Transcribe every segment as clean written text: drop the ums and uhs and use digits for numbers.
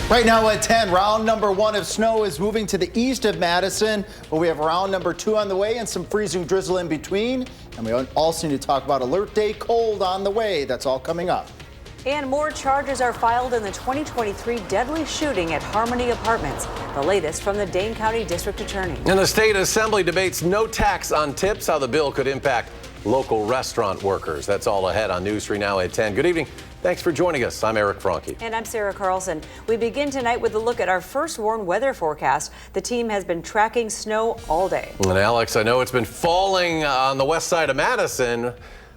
Right now at 10, round number 1 of snow is moving to the east of Madison, but we have round number 2 on the way and some freezing drizzle in between. And we also need to talk about Alert Day cold on the way. That's all coming up. And more charges are filed in the 2023 deadly shooting at Harmony Apartments. The latest from the Dane County District Attorney. And the state assembly debates no tax on tips, how the bill could impact local restaurant workers. That's all ahead on News 3 Now at 10. Good evening. Thanks for joining us. I'm Eric Franke. And I'm Sarah Carlson. We begin tonight with a look at our first warn weather forecast. The team has been tracking snow all day. And Alex, I know it's been falling on the west side of Madison.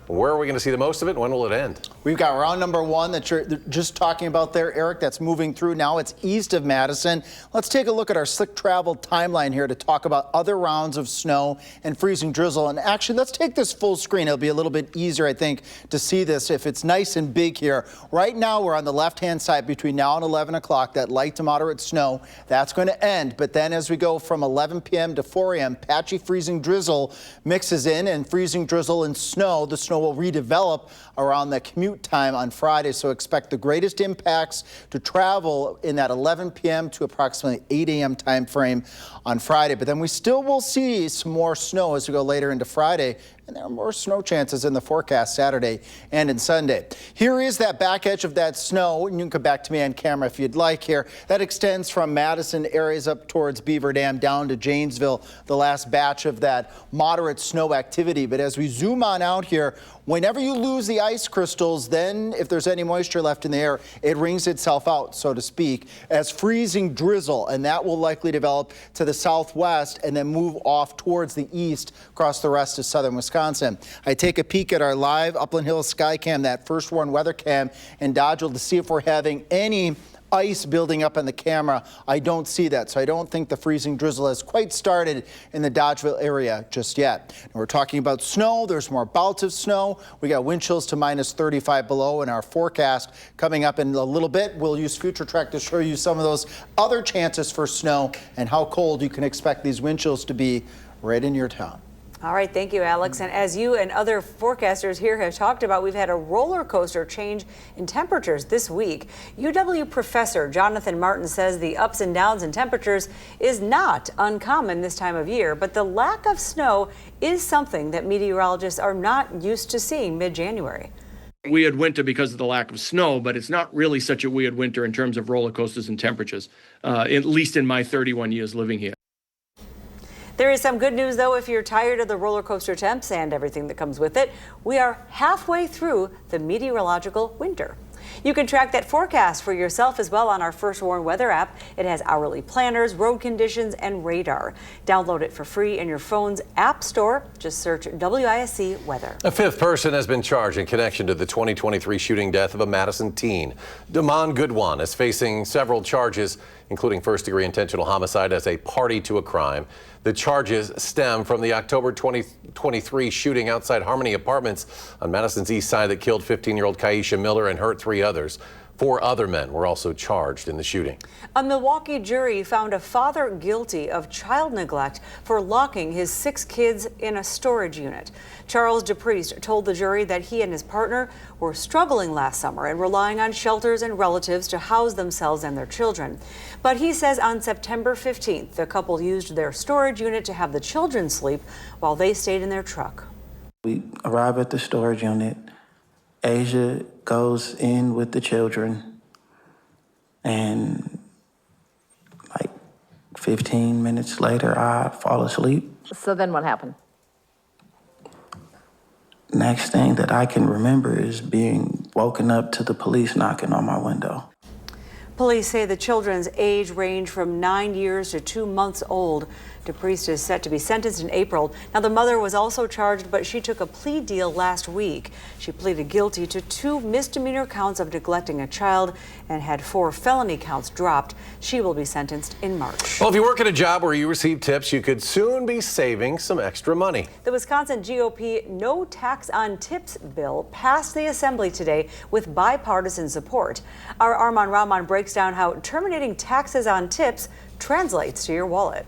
Where are we going to see the most of it? When will it end? We've got round number 1 that you're just talking about there, Eric. That's moving through now. It's east of Madison. Let's take a look at our slick travel timeline here to talk about other rounds of snow and freezing drizzle. And actually, let's take this full screen. It'll be a little bit easier, I think, to see this if it's nice and big here. Right now, we're on the left-hand side between now and 11 o'clock. That light to moderate snow, that's going to end. But then as we go from 11 p.m. to 4 a.m., patchy freezing drizzle mixes in, and freezing drizzle and snow. The snow will redevelop around the commute time on Friday, so expect the greatest impacts to travel in that 11 p.m. to approximately 8 a.m. time frame on Friday. But then we still will see some more snow as we go later into Friday, and there are more snow chances in the forecast Saturday and in Sunday. Here is that back edge of that snow, and you can come back to me on camera if you'd like here. That extends from Madison areas up towards Beaver Dam down to Janesville, the last batch of that moderate snow activity. But as we zoom on out here, whenever you lose the ice crystals, then if there's any moisture left in the air, it wrings itself out, so to speak, as freezing drizzle, and that will likely develop to the southwest and then move off towards the east across the rest of southern Wisconsin. I take a peek at our live Upland Hills Skycam, that first warn weather cam in Dodgeville, to see if we're having any ice building up on the camera. I don't see that, so I don't think the freezing drizzle has quite started in the Dodgeville area just yet. And we're talking about snow. There's more bouts of snow. We got wind chills to minus 35 below in our forecast coming up in a little bit. We'll use Future Track to show you some of those other chances for snow and how cold you can expect these wind chills to be right in your town. All right, thank you, Alex. And as you and other forecasters here have talked about, we've had a roller coaster change in temperatures this week. UW professor Jonathan Martin says the ups and downs in temperatures is not uncommon this time of year, but the lack of snow is something that meteorologists are not used to seeing mid-January. Weird winter because of the lack of snow, but it's not really such a weird winter in terms of roller coasters and temperatures, at least in my 31 years living here. There is some good news, though, if you're tired of the roller coaster temps and everything that comes with it. We are halfway through the meteorological winter. You can track that forecast for yourself as well on our First Warn Weather app. It has hourly planners, road conditions, and radar. Download it for free in your phone's app store. Just search WISC Weather. A 5th person has been charged in connection to the 2023 shooting death of a Madison teen. Damon Goodwan is facing several charges, including first-degree intentional homicide as a party to a crime. The charges stem from the October 2023 shooting outside Harmony Apartments on Madison's east side that killed 15-year-old Kaisha Miller and hurt 3 others. 4 other men were also charged in the shooting. A Milwaukee jury found a father guilty of child neglect for locking his 6 kids in a storage unit. Charles DePriest told the jury that he and his partner were struggling last summer and relying on shelters and relatives to house themselves and their children. But he says on September 15th, the couple used their storage unit to have the children sleep while they stayed in their truck. We arrive at the storage unit. Asia goes in with the children, and like 15 minutes later, I fall asleep. So then what happened? Next thing that I can remember is being woken up to the police knocking on my window. Police say the children's age range from 9 years to 2 months old. DePriest is set to be sentenced in April. Now, the mother was also charged, but she took a plea deal last week. She pleaded guilty to 2 misdemeanor counts of neglecting a child and had 4 felony counts dropped. She will be sentenced in March. Well, if you work at a job where you receive tips, you could soon be saving some extra money. The Wisconsin GOP No Tax on Tips bill passed the assembly today with bipartisan support. Our Arman Rahman breaks down how terminating taxes on tips translates to your wallet.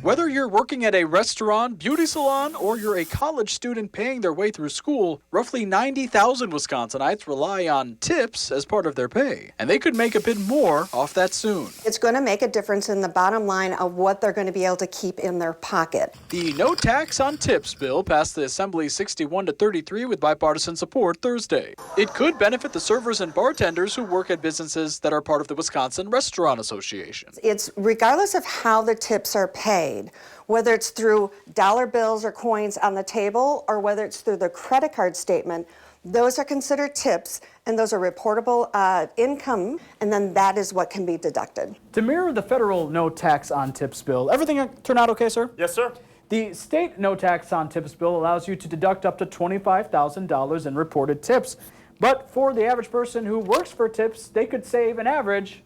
Whether you're working at a restaurant, beauty salon, or you're a college student paying their way through school, roughly 90,000 Wisconsinites rely on tips as part of their pay, and they could make a bit more off that soon. It's going to make a difference in the bottom line of what they're going to be able to keep in their pocket. The no tax on tips bill passed the Assembly 61-33 with bipartisan support Thursday. It could benefit the servers and bartenders who work at businesses that are part of the Wisconsin Restaurant Association. It's regardless of how the tips are paid, whether it's through dollar bills or coins on the table or whether it's through the credit card statement, those are considered tips and those are reportable income, and then that is what can be deducted. To mirror the federal no tax on tips bill, everything turned out okay, sir? Yes, sir. The state no tax on tips bill allows you to deduct up to $25,000 in reported tips. But for the average person who works for tips, they could save an average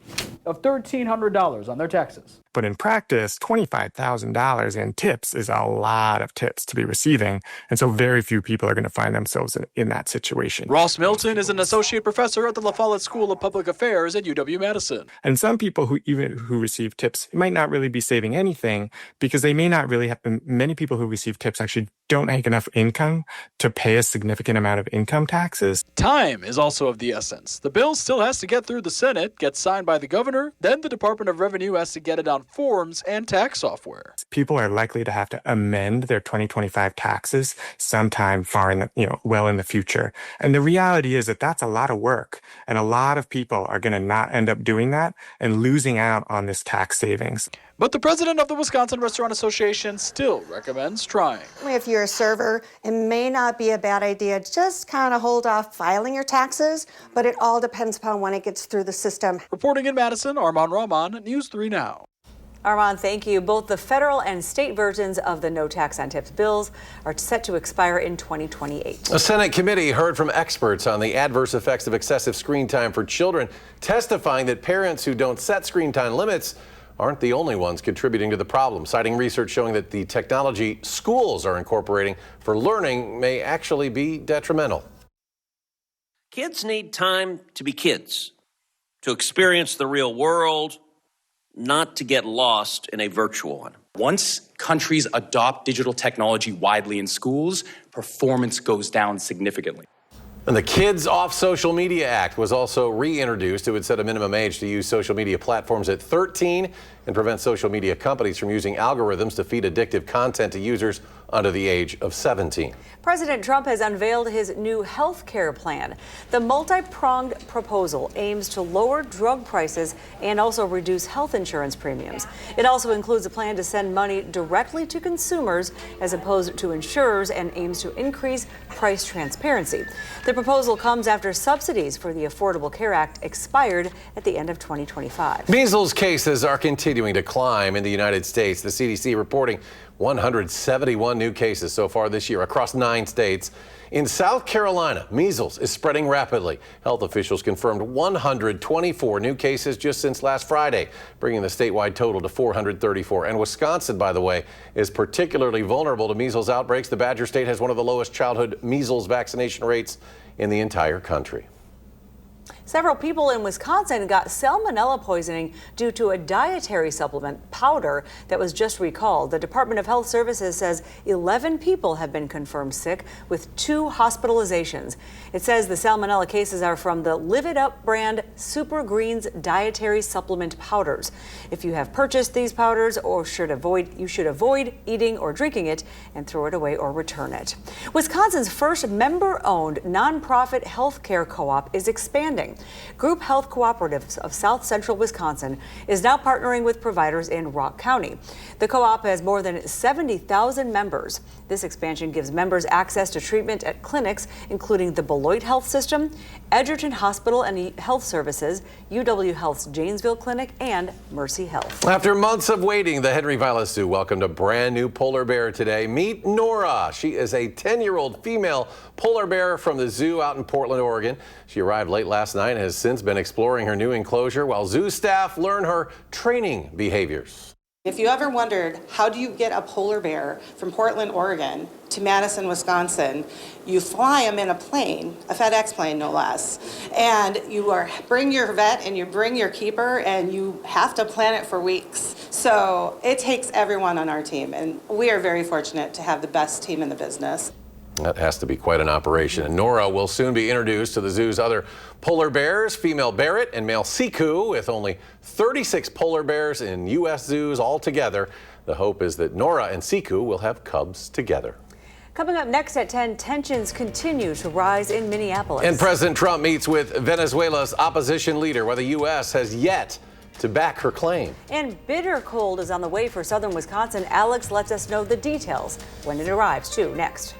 of $1,300 on their taxes. But in practice, $25,000 in tips is a lot of tips to be receiving, and so very few people are going to find themselves in that situation. Ross Milton is an associate professor at the La Follette School of Public Affairs at UW-Madison. And some people who receive tips might not really be saving anything because they may not really have, many people who receive tips actually don't make enough income to pay a significant amount of income taxes. Time is also of the essence. The bill still has to get through the Senate, get signed by the governor, then the Department of Revenue has to get it on forms and tax software. People are likely to have to amend their 2025 taxes sometime far in the, well in the future. And the reality is that that's a lot of work, and a lot of people are going to not end up doing that and losing out on this tax savings. But the president of the Wisconsin Restaurant Association still recommends trying. If you're a server, it may not be a bad idea. Just kind of hold off filing your taxes, but it all depends upon when it gets through the system. Reporting in Madison, Armand Rahman, News 3 Now. Armand, thank you. Both the federal and state versions of the no tax on tips bills are set to expire in 2028. A Senate committee heard from experts on the adverse effects of excessive screen time for children, testifying that parents who don't set screen time limits aren't the only ones contributing to the problem, citing research showing that the technology schools are incorporating for learning may actually be detrimental. Kids need time to be kids, to experience the real world, not to get lost in a virtual one. Once countries adopt digital technology widely in schools, performance goes down significantly. And the Kids Off Social Media Act was also reintroduced. It would set a minimum age to use social media platforms at 13 and prevent social media companies from using algorithms to feed addictive content to users under the age of 17. President Trump has unveiled his new health care plan. The multi-pronged proposal aims to lower drug prices and also reduce health insurance premiums. It also includes a plan to send money directly to consumers as opposed to insurers and aims to increase price transparency. The proposal comes after subsidies for the Affordable Care Act expired at the end of 2025. Measles cases are continuing to climb in the United States. The CDC reporting 171 new cases so far this year across 9 states. In South Carolina, measles is spreading rapidly. Health officials confirmed 124 new cases just since last Friday, bringing the statewide total to 434. And Wisconsin, by the way, is particularly vulnerable to measles outbreaks. The Badger State has one of the lowest childhood measles vaccination rates in the entire country. Several people in Wisconsin got salmonella poisoning due to a dietary supplement powder that was just recalled. The Department of Health Services says 11 people have been confirmed sick with 2 hospitalizations. It says the salmonella cases are from the Live It Up brand Super Greens dietary supplement powders. If you have purchased these powders you should avoid eating or drinking it and throw it away or return it. Wisconsin's first member-owned nonprofit healthcare co-op is expanding. Group Health Cooperatives of South Central Wisconsin is now partnering with providers in Rock County. The co-op has more than 70,000 members. This expansion gives members access to treatment at clinics, including the Beloit Health System, Edgerton Hospital and Health Services, UW Health's Janesville Clinic, and Mercy Health. After months of waiting, the Henry Vilas Zoo welcomed a brand new polar bear today. Meet Nora. She is a 10-year-old female polar bear from the zoo out in Portland, Oregon. She arrived late last night and has since been exploring her new enclosure while zoo staff learn her training behaviors. If you ever wondered, how do you get a polar bear from Portland, Oregon to Madison, Wisconsin, you fly them in a plane, a FedEx plane no less, and bring your vet and you bring your keeper and you have to plan it for weeks. So it takes everyone on our team, and we are very fortunate to have the best team in the business. That has to be quite an operation. And Nora will soon be introduced to the zoo's other polar bears, female Barrett and male Siku, with only 36 polar bears in U.S. zoos altogether. The hope is that Nora and Siku will have cubs together. Coming up next at 10, tensions continue to rise in Minneapolis. And President Trump meets with Venezuela's opposition leader, while the U.S. has yet to back her claim. And bitter cold is on the way for southern Wisconsin. Alex lets us know the details when it arrives, too. Next.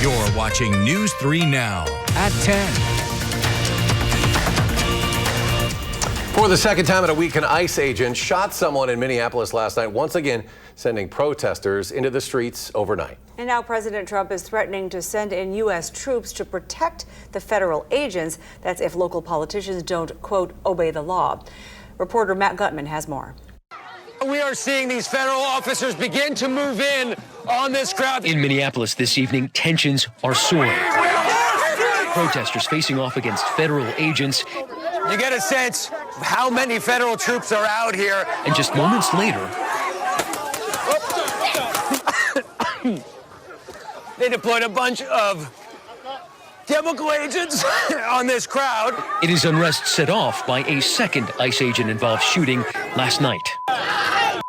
You're watching News 3 Now at 10. For the second time in a week, an ICE agent shot someone in Minneapolis last night, once again sending protesters into the streets overnight. And now President Trump is threatening to send in U.S. troops to protect the federal agents. That's if local politicians don't, quote, obey the law. Reporter Matt Gutman has more. We are seeing these federal officers begin to move in on this crowd. In Minneapolis this evening, tensions are soaring. Protesters facing off against federal agents. You get a sense of how many federal troops are out here. And just moments later, they deployed a bunch of chemical agents on this crowd. It is unrest set off by a second ICE agent-involved shooting last night.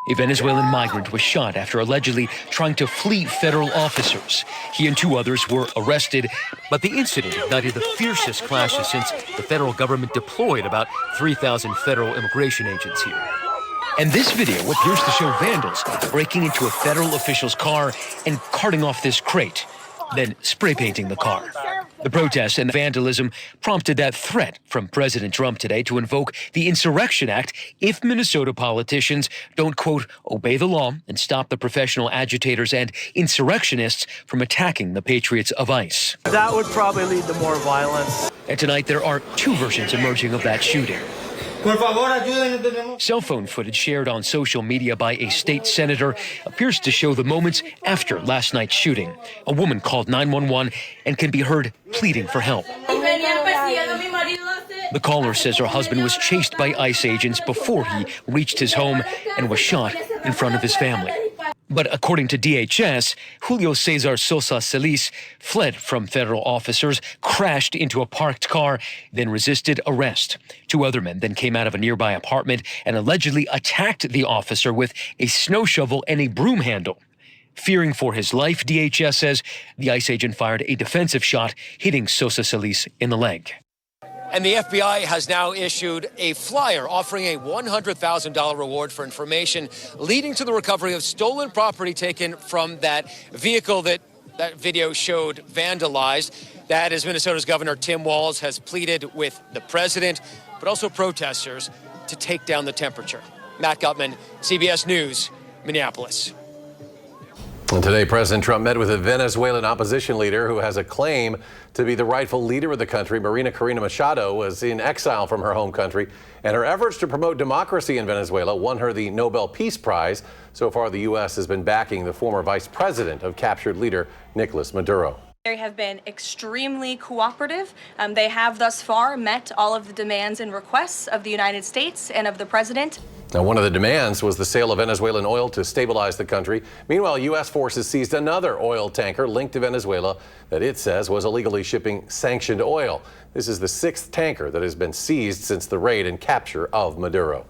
A Venezuelan migrant was shot after allegedly trying to flee federal officers. He and two others were arrested, but the incident ignited the fiercest clashes since the federal government deployed about 3,000 federal immigration agents here. And this video appears to show vandals breaking into a federal official's car and carting off this crate, then spray painting the car. The protests and vandalism prompted that threat from President Trump today to invoke the Insurrection Act if Minnesota politicians don't, quote, obey the law and stop the professional agitators and insurrectionists from attacking the patriots of ICE. That would probably lead to more violence. And tonight there are two versions emerging of that shooting. Cell phone footage shared on social media by a state senator appears to show the moments after last night's shooting. A woman called 911 and can be heard pleading for help. The caller says her husband was chased by ICE agents before he reached his home and was shot in front of his family. But according to DHS, Julio Cesar Sosa Celis fled from federal officers, crashed into a parked car, then resisted arrest. Two other men then came out of a nearby apartment and allegedly attacked the officer with a snow shovel and a broom handle. Fearing for his life, DHS says the ICE agent fired a defensive shot, hitting Sosa Celis in the leg. And the FBI has now issued a flyer offering a $100,000 reward for information leading to the recovery of stolen property taken from that vehicle that video showed vandalized. That, as Minnesota's Governor Tim Walz has pleaded with the president, but also protesters, to take down the temperature. Matt Gutman, CBS News, Minneapolis. And today, President Trump met with a Venezuelan opposition leader who has a claim to be the rightful leader of the country. Marina Corina Machado was in exile from her home country, and her efforts to promote democracy in Venezuela won her the Nobel Peace Prize. So far, the U.S. has been backing the former vice president of captured leader Nicolas Maduro. They have been extremely cooperative. They have thus far met all of the demands and requests of the United States and of the president. Now, one of the demands was the sale of Venezuelan oil to stabilize the country. Meanwhile, U.S. forces seized another oil tanker linked to Venezuela that it says was illegally shipping sanctioned oil. This is the sixth tanker that has been seized since the raid and capture of Maduro.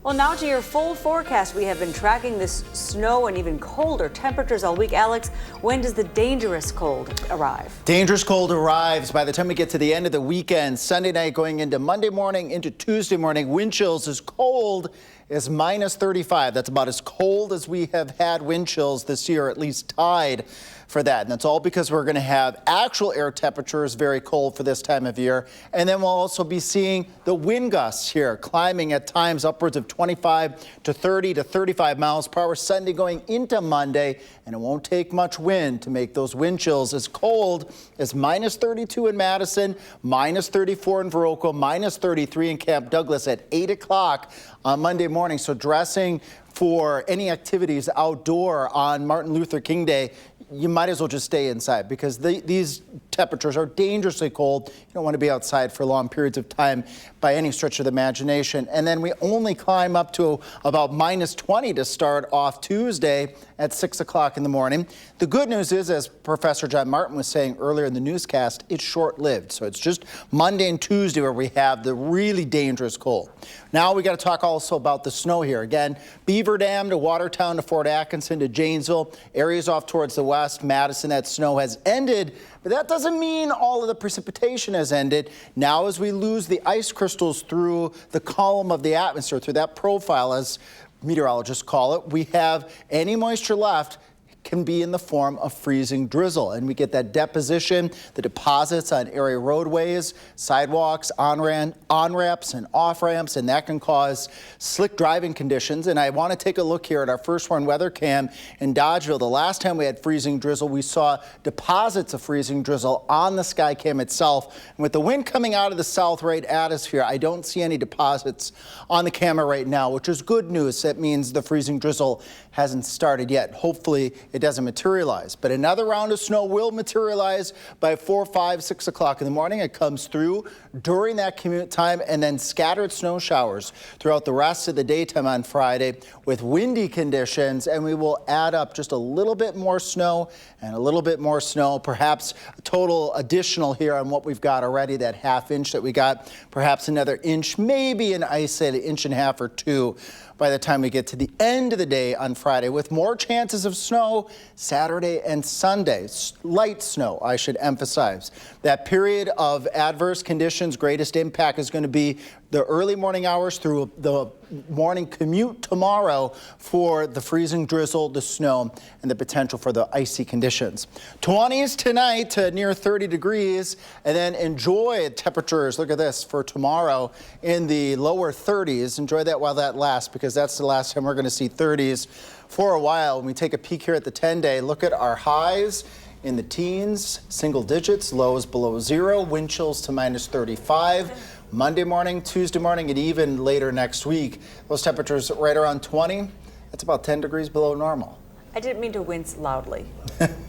Well, now to your full forecast. We have been tracking this snow and even colder temperatures all week. Alex, when does the dangerous cold arrive? Dangerous cold arrives by the time we get to the end of the weekend. Sunday night going into Monday morning into Tuesday morning. Wind chills as cold as -35. That's about as cold as we have had wind chills this year, at least tied for that. And that's all because we're going to have actual air temperatures very cold for this time of year. And then we'll also be seeing the wind gusts here climbing at times upwards of 25 to 30 to 35 miles per hour Sunday going into Monday. And it won't take much wind to make those wind chills as cold as minus 32 in Madison, minus 34 in Viroqua, minus 33 in Camp Douglas at 8 o'clock on Monday morning. So dressing for any activities outdoor on Martin Luther King Day, you might as well just stay inside because these temperatures are dangerously cold. You don't want to be outside for long periods of time by any stretch of the imagination. And then we only climb up to about minus 20 to start off Tuesday at 6 o'clock in the morning. The good news is, as Professor John Martin was saying earlier in the newscast, it's short-lived. So it's just Monday and Tuesday where we have the really dangerous cold. Now we got to talk also about the snow here. Again, Beaver Dam to Watertown to Fort Atkinson to Janesville, areas off towards the west, Madison, that snow has ended. But that doesn't mean all of the precipitation has ended. Now as we lose the ice crystals through the column of the atmosphere, through that profile, as meteorologists call it, we have any moisture left can be in the form of freezing drizzle. And we get that deposition, the deposits on area roadways, sidewalks, on-ramps and off-ramps, and that can cause slick driving conditions. And I want to take a look here at our First Warn weather cam in Dodgeville. The last time we had freezing drizzle, we saw deposits of freezing drizzle on the sky cam itself. And with the wind coming out of the south right at us here, I don't see any deposits on the camera right now, which is good news. That means the freezing drizzle hasn't started yet. Hopefully it doesn't materialize. But another round of snow will materialize by 4, 5, 6 o'clock in the morning. It comes through during that commute time, and then scattered snow showers throughout the rest of the daytime on Friday with windy conditions, and we will add up just a little bit more snow and a little bit more snow, perhaps a total additional here on what we've got already, that ½ inch that we got, perhaps another inch, maybe an isolated 1.5 inches or 2 by the time we get to the end of the day on Friday, with more chances of snow Saturday and Sunday. Light snow, I should emphasize. That period of adverse conditions, greatest impact is going to be the early morning hours through the morning commute tomorrow for the freezing drizzle, the snow, and the potential for the icy conditions. 20s tonight to near 30 degrees, and then enjoy temperatures, look at this, for tomorrow in the lower 30s. Enjoy that while that lasts, because that's the last time we're going to see 30s for a while. When we take a peek here at the 10-day, look at our highs in the teens, single digits, lows below 0, wind chills to minus 35. Monday morning, Tuesday morning, and even later next week, those temperatures right around 20. That's about 10 degrees below normal. I didn't mean to wince loudly,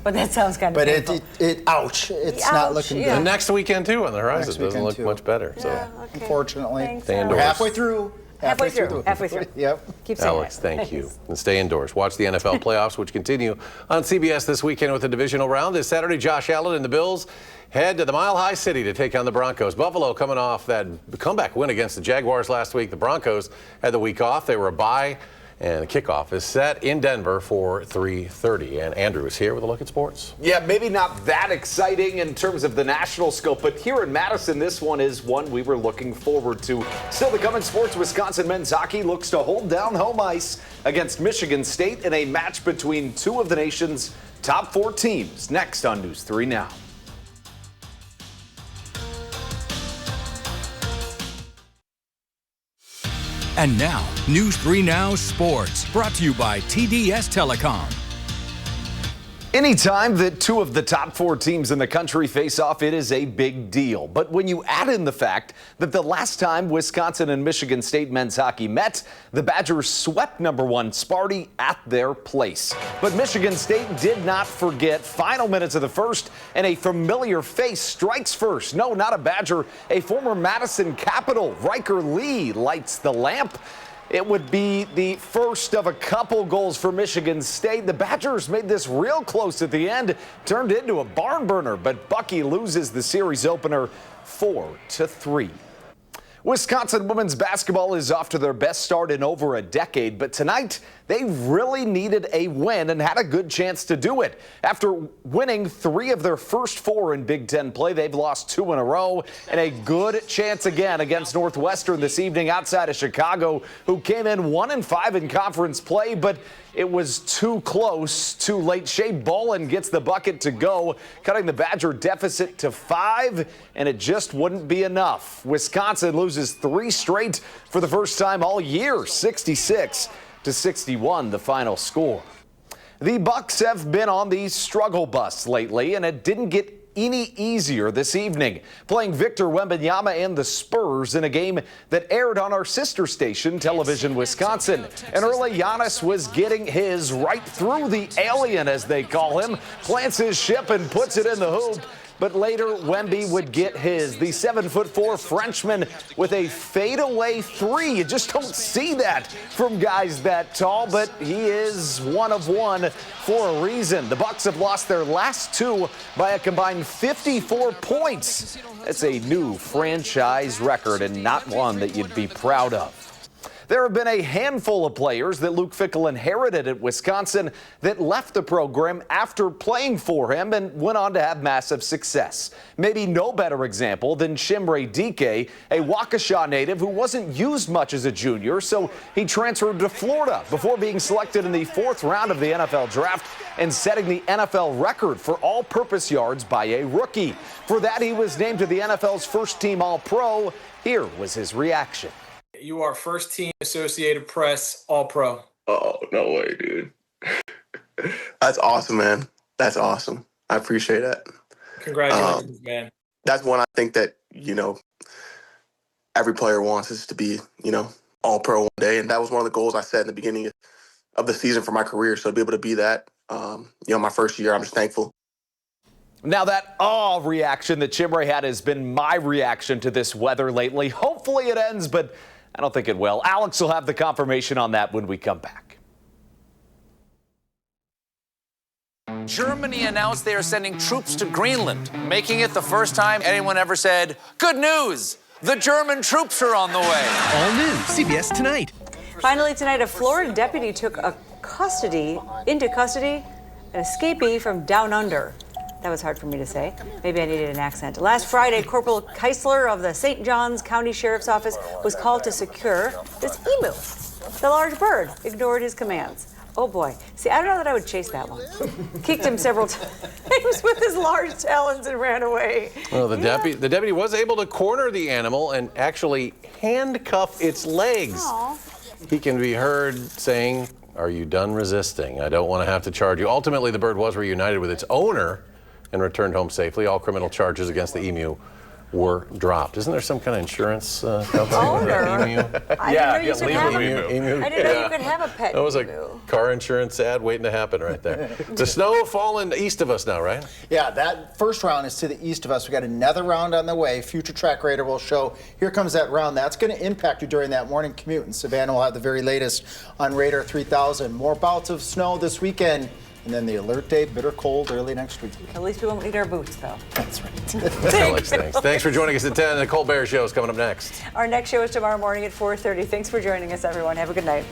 but that sounds kind of painful. But ouch, it's not looking good. And next weekend, too, on the horizon. Doesn't look much better. Yeah, so, okay. Unfortunately, stay indoors. we're halfway through. Halfway through. Yep. Keep saying Alex, it. thank you. And stay indoors. Watch the NFL playoffs, which continue on CBS this weekend with the divisional round. This Saturday, Josh Allen and the Bills head to the Mile High City to take on the Broncos. Buffalo coming off that comeback win against the Jaguars last week. The Broncos had the week off. They were a bye, and the kickoff is set in Denver for 3:30. And Andrew is here with a look at sports. Yeah, maybe not that exciting in terms of the national scope, but here in Madison, this one is one we were looking forward to. Still to come in sports, Wisconsin men's hockey looks to hold down home ice against Michigan State in a match between two of the nation's top 4 teams. Next on News 3 Now. And now, News 3 Now Sports, brought to you by TDS Telecom. Anytime that two of the top 4 teams in the country face off, it is a big deal. But when you add in the fact that the last time Wisconsin and Michigan State men's hockey met, the Badgers swept #1 Sparty at their place. But Michigan State did not forget. Final minutes of the first, and a familiar face strikes first. No, not a Badger, a former Madison Capital. Riker Lee lights the lamp. It would be the first of a couple goals for Michigan State. The Badgers made this real close at the end, turned into a barn burner, but Bucky loses the series opener 4-3. Wisconsin women's basketball is off to their best start in over a decade, but tonight they really needed a win and had a good chance to do it. After winning 3 of their first 4 in Big Ten play, they've lost 2 in a row, and a good chance again against Northwestern this evening outside of Chicago, who came in 1-5 in conference play, but it was too close, too late. Shea Bolin gets the bucket to go, cutting the Badger deficit to 5, and it just wouldn't be enough. Wisconsin loses 3 straight for the first time all year, 66-61, the final score. The Bucks have been on the struggle bus lately, and it didn't get any easier this evening, playing Victor Wembanyama and the Spurs in a game that aired on our sister station, Television Wisconsin. And early Giannis was getting his right through the alien, as they call him, plants his ship and puts it in the hoop. But later, Wemby would get his. The 7'4" Frenchman with a fadeaway 3. You just don't see that from guys that tall, but he is one of one for a reason. The Bucks have lost their last 2 by a combined 54 points. That's a new franchise record and not one that you'd be proud of. There have been a handful of players that Luke Fickell inherited at Wisconsin that left the program after playing for him and went on to have massive success. Maybe no better example than Chimere Dike, a Waukesha native who wasn't used much as a junior, so he transferred to Florida before being selected in the 4th round of the NFL draft and setting the NFL record for all-purpose yards by a rookie. For that, he was named to the NFL's first-team All-Pro. Here was his reaction. You are first team Associated Press All-Pro. Oh, no way, dude. That's awesome, man. That's awesome. I appreciate that. Congratulations, man. That's one I think that, every player wants is to be, All-Pro one day. And that was one of the goals I set in the beginning of the season for my career. So to be able to be that, my first year, I'm just thankful. Now that reaction that Chimere had has been my reaction to this weather lately. Hopefully it ends, but I don't think it will. Alex will have the confirmation on that when we come back. Germany announced they are sending troops to Greenland, making it the first time anyone ever said, "Good news! The German troops are on the way." All new CBS Tonight. Finally tonight, a Florida deputy took into custody an escapee from down under. That was hard for me to say. Maybe I needed an accent. Last Friday, Corporal Keisler of the St. Johns County Sheriff's Office was called to secure this emu. The large bird ignored his commands. Oh boy. See, I don't know that I would chase that one. Kicked him several times with his large talons and ran away. Well, the deputy was able to corner the animal and actually handcuff its legs. Aww. He can be heard saying, "Are you done resisting? I don't want to have to charge you." Ultimately, the bird was reunited with its owner and returned home safely. All criminal charges against the emu were dropped. Isn't there some kind of insurance company? Owner? Emu? I didn't know you could have emu. I didn't know you could have a pet That was emu. a car insurance ad waiting to happen right there. The snow falling east of us now, right? Yeah, that first round is to the east of us. We got another round on the way. Future Track Radar will show. Here comes that round. That's going to impact you during that morning commute. And Savannah will have the very latest on Radar 3000. More bouts of snow this weekend. And then the alert day, bitter cold early next week. At least we won't need our boots, though. That's right. Alex, thanks. Thanks for joining us at 10. The Colbert Show is coming up next. Our next show is tomorrow morning at 4:30. Thanks for joining us, everyone. Have a good night.